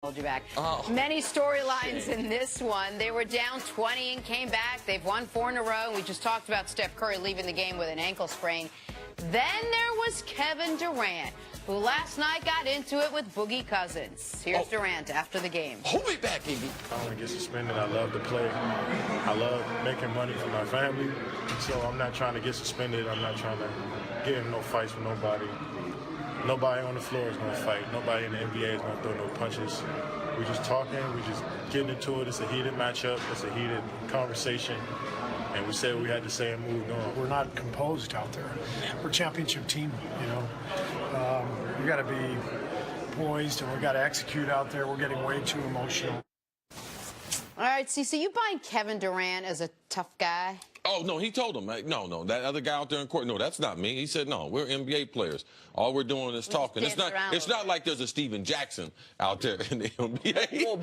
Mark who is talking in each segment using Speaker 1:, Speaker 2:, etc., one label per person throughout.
Speaker 1: Hold you back.
Speaker 2: Oh.
Speaker 1: Many storylines in this one. They were down 20 and came back. They've won 4 in a row. We just talked about Steph Curry leaving the game with an ankle sprain. Then there was Kevin Durant, who last night got into it with Boogie Cousins. Here's Durant after the game.
Speaker 2: Hold me back, Iggy.
Speaker 3: I don't want to get suspended. I love to play. I love making money for my family. So I'm not trying to get suspended. I'm not trying to get in no fights with nobody. Nobody on the floor is going to fight. Nobody in the NBA is going to throw no punches. We're just talking. We're just getting into it. It's a heated matchup. It's a heated conversation. And we said what we had to say and moved on.
Speaker 4: We're not composed out there. We're a championship team, you know. We got to be poised and we got to execute out there. We're getting way too emotional.
Speaker 1: All right, CC, you buying Kevin Durant as a tough guy?
Speaker 2: Oh, no, he told him, no, that other guy out there in court, no, that's not me. He said, no, we're NBA players. All we're doing is talking. It's not like there's a Steven Jackson out there in the NBA.
Speaker 5: Well,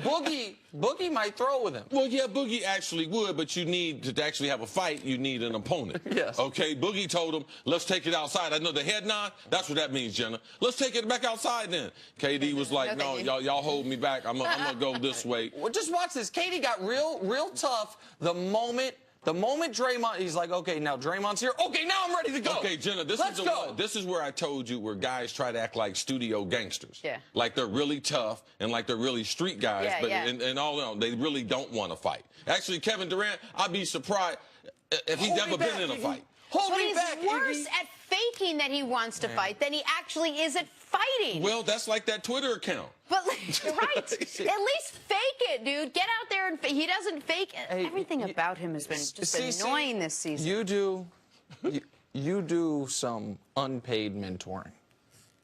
Speaker 5: Boogie might throw with him.
Speaker 2: Well, yeah, Boogie actually would, but you need to actually have a fight. You need an opponent.
Speaker 5: Yes.
Speaker 2: Okay, Boogie told him, let's take it outside. I know the head nod, that's what that means, Jenna. Let's take it back outside then. KD was like, no, y'all hold me back. I'm going to go this way.
Speaker 5: Well, just watch this. KD got real tough the moment Draymond, he's like, okay, now Draymond's here. Okay, now I'm ready to go.
Speaker 2: Okay, Jenna, this is where I told you where guys try to act like studio gangsters.
Speaker 1: Yeah.
Speaker 2: Like they're really tough and like they're really street guys.
Speaker 1: Yeah,
Speaker 2: but
Speaker 1: yeah.
Speaker 2: And all in all, they really don't want to fight. Actually, Kevin Durant, I'd be surprised if he's never been in a fight.
Speaker 5: Hold
Speaker 1: But
Speaker 5: me
Speaker 1: he's
Speaker 5: back,
Speaker 1: worse
Speaker 5: Iggy.
Speaker 1: at faking that he wants to fight than he actually is at fighting.
Speaker 2: Well, that's like that Twitter account.
Speaker 1: But, you're right. At least fake it, dude. Get out there and he doesn't fake it.
Speaker 5: Hey,
Speaker 1: Everything about him has been just
Speaker 5: see,
Speaker 1: annoying this season.
Speaker 5: You do some unpaid mentoring.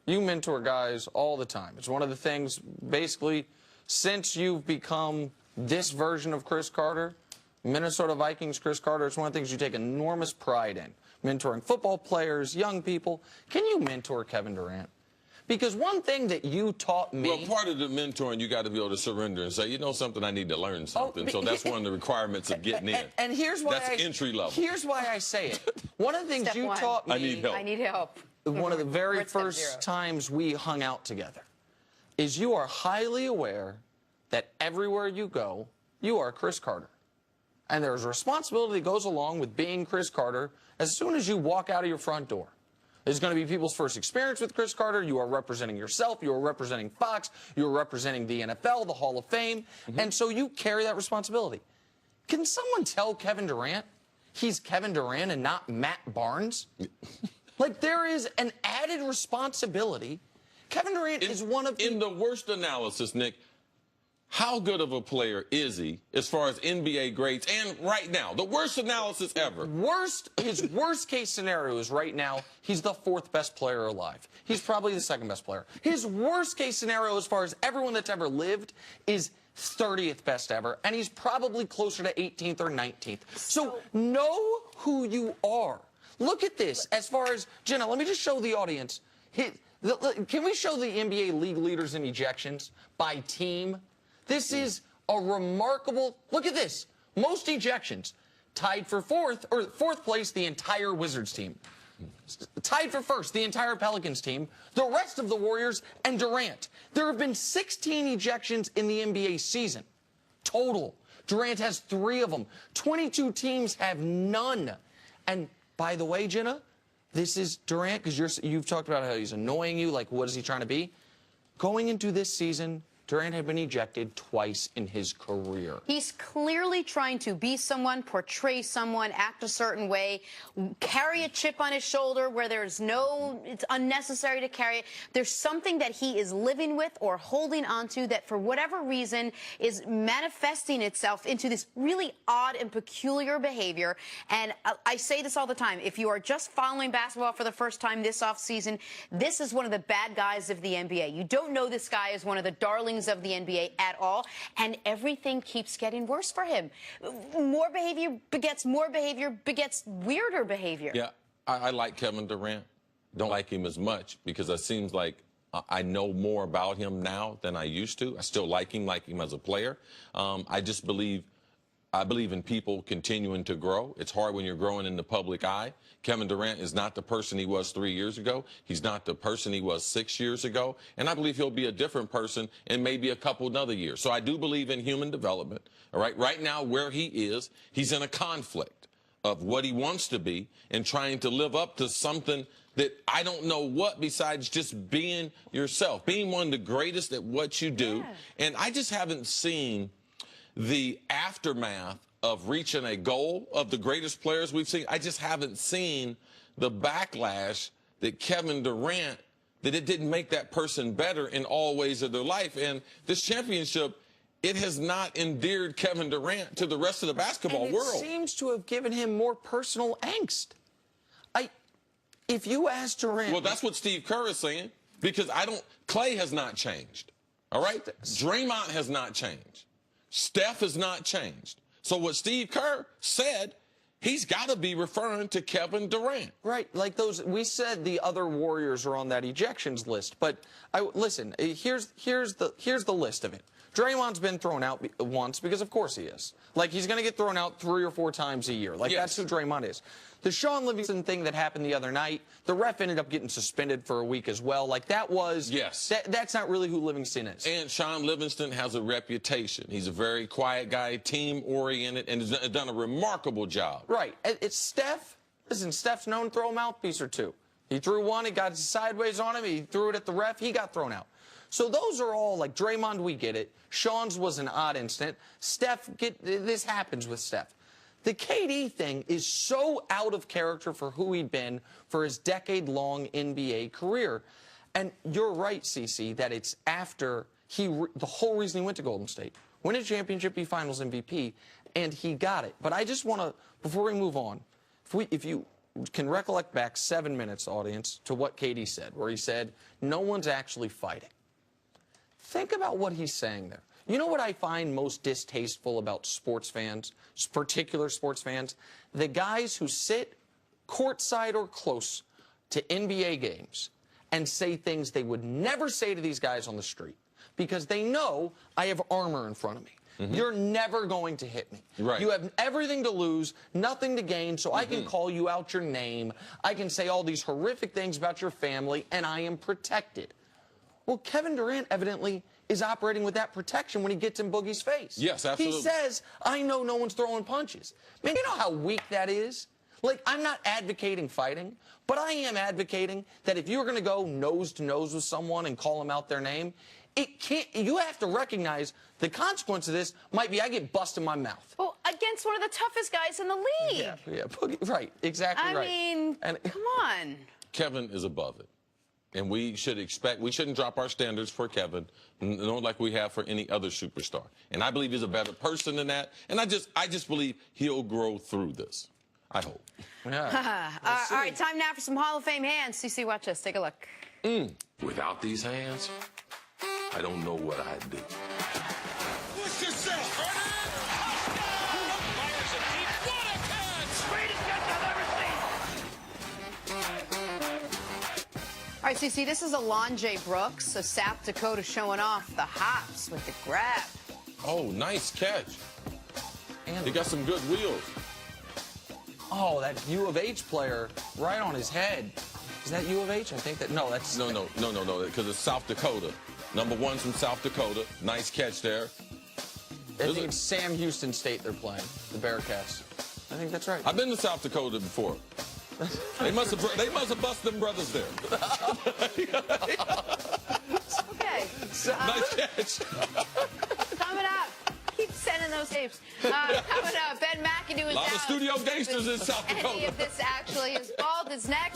Speaker 5: You mentor guys all the time. It's one of the things, basically, since you've become this version of Cris Carter, Minnesota Vikings Cris Carter, it's one of the things you take enormous pride in. Mentoring football players, young people. Can you mentor Kevin Durant? Because one thing that you taught me...
Speaker 2: Well, part of the mentoring, you got to be able to surrender and say, you know something, I need to learn something. So that's one of the requirements of getting in.
Speaker 5: And here's why
Speaker 2: that's entry level.
Speaker 5: Here's why I say it. One of the things you taught me...
Speaker 2: I need help.
Speaker 1: I need help.
Speaker 5: One of the very first times we hung out together is you are highly aware that everywhere you go, you are Cris Carter. And there's a responsibility that goes along with being Cris Carter as soon as you walk out of your front door. It's going to be people's first experience with Cris Carter. You are representing yourself. You are representing Fox. You are representing the NFL, the Hall of Fame. And so you carry that responsibility. Can someone tell Kevin Durant he's Kevin Durant and not Matt Barnes? Like, there is an added responsibility. Kevin Durant is one of the...
Speaker 2: In the worst analysis, Nick, how good of a player is he as far as NBA grades and right now? The worst analysis ever.
Speaker 5: His worst case scenario is right now, he's the 4th best player alive. He's probably the 2nd best player. His worst case scenario as far as everyone that's ever lived is 30th best ever, and he's probably closer to 18th or 19th. So know who you are. Look at this. As far as, Jenna, let me just show the audience. Can we show the NBA league leaders in ejections by team? This is a remarkable, look at this. Most ejections, tied for 4th place, the entire Wizards team. Tied for 1st, the entire Pelicans team, the rest of the Warriors, and Durant. There have been 16 ejections in the NBA season, total. Durant has 3 of them. 22 teams have none. And by the way, Jenna, this is Durant, because you've talked about how he's annoying you, like what is he trying to be? Going into this season, Durant had been ejected twice in his career.
Speaker 1: He's clearly trying to be someone, portray someone, act a certain way, carry a chip on his shoulder where it's unnecessary to carry it. There's something that he is living with or holding onto that for whatever reason is manifesting itself into this really odd and peculiar behavior. And I say this all the time. If you are just following basketball for the first time this offseason, this is one of the bad guys of the NBA. You don't know this guy is one of the darlings of the NBA at all, and everything keeps getting worse for him. More behavior begets weirder behavior.
Speaker 2: Yeah, I like Kevin Durant. Don't like him as much because it seems like I know more about him now than I used to. I still like him as a player. I just believe I believe in people continuing to grow. It's hard when you're growing in the public eye. Kevin Durant is not the person he was 3 years ago. He's not the person he was 6 years ago. And I believe he'll be a different person in maybe a couple another years. So I do believe in human development. All right. Right now, where he is, he's in a conflict of what he wants to be and trying to live up to something that I don't know what besides just being yourself, being one of the greatest at what you do. Yeah. And I just haven't seen the aftermath of reaching a goal of the greatest players we've seen. I just haven't seen the backlash that Kevin Durant, that it didn't make that person better in all ways of their life. And this championship, it has not endeared Kevin Durant to the rest of the basketball world.
Speaker 5: It seems to have given him more personal angst. If you ask Durant...
Speaker 2: Well, that's what Steve Kerr is saying, because Clay has not changed, all right? Draymond has not changed. Steph has not changed. So what Steve Kerr said, he's got to be referring to Kevin Durant.
Speaker 5: Right, like we said the other Warriors are on that ejections list, but listen, here's the list of it. Draymond's been thrown out once because of course he is. Like he's going to get thrown out 3 or 4 times a year. Like that's who Draymond is. The Sean Livingston thing that happened the other night, the ref ended up getting suspended for a week as well. Like that was that's not really who Livingston is.
Speaker 2: And Sean Livingston has a reputation. He's a very quiet guy, team-oriented, and has done a remarkable job.
Speaker 5: Right. It's Steph. Listen, Steph's known to throw a mouthpiece or two. He threw one, it got sideways on him, he threw it at the ref, he got thrown out. So those are all, like, Draymond, we get it. Sean's was an odd incident. Steph, this happens with Steph. The KD thing is so out of character for who he'd been for his decade-long NBA career. And you're right, CC, that it's after the whole reason he went to Golden State. Win a championship, be finals MVP, and he got it. But I just want to, before we move on, if you can recollect back 7 minutes, audience, to what KD said, where he said, no one's actually fighting. Think about what he's saying there. You know what I find most distasteful about sports fans, particular sports fans? The guys who sit courtside or close to NBA games and say things they would never say to these guys on the street because they know I have armor in front of me. Mm-hmm. You're never going to hit me.
Speaker 2: Right.
Speaker 5: You have everything to lose, nothing to gain, so I can call you out your name. I can say all these horrific things about your family, and I am protected. Well, Kevin Durant evidently is operating with that protection when he gets in Boogie's face.
Speaker 2: Yes, absolutely.
Speaker 5: He says, I know no one's throwing punches. Man, you know how weak that is? Like, I'm not advocating fighting, but I am advocating that if you're going to go nose to nose with someone and call them out their name, you have to recognize the consequence of this might be I get busted in my mouth.
Speaker 1: Well, against one of the toughest guys in the league.
Speaker 5: Yeah, Boogie, right, exactly right.
Speaker 1: I mean, come on.
Speaker 2: Kevin is above it. And we shouldn't drop our standards for Kevin, nor like we have for any other superstar. And I believe he's a better person than that. And I just believe he'll grow through this. I hope.
Speaker 5: Yeah.
Speaker 1: All right, time now for some Hall of Fame hands. CC, watch this. Take a look.
Speaker 2: Without these hands, I don't know what I'd do.
Speaker 6: Push yourself, fires a deep. What a catch! Greatest catch I've ever seen.
Speaker 1: All right, CC, this is Alon J. Brooks of South Dakota showing off the hops with the grab.
Speaker 2: Oh, nice catch. And he got some good wheels.
Speaker 5: Oh, that U of H player right on his head. Is that U of H? I think that, no, that's...
Speaker 2: No, because it's South Dakota. Number 1's from South Dakota. Nice catch there.
Speaker 5: I think it's Sam Houston State they're playing, the Bearcats. I think that's right.
Speaker 2: I've been to South Dakota before. They must have busted them brothers there.
Speaker 1: Okay.
Speaker 2: Nice catch.
Speaker 1: Coming up. Keep sending those tapes. Coming up, Ben McAdoo is
Speaker 2: A lot of studio gangsters in South Dakota.
Speaker 1: Any of this actually is fault is next.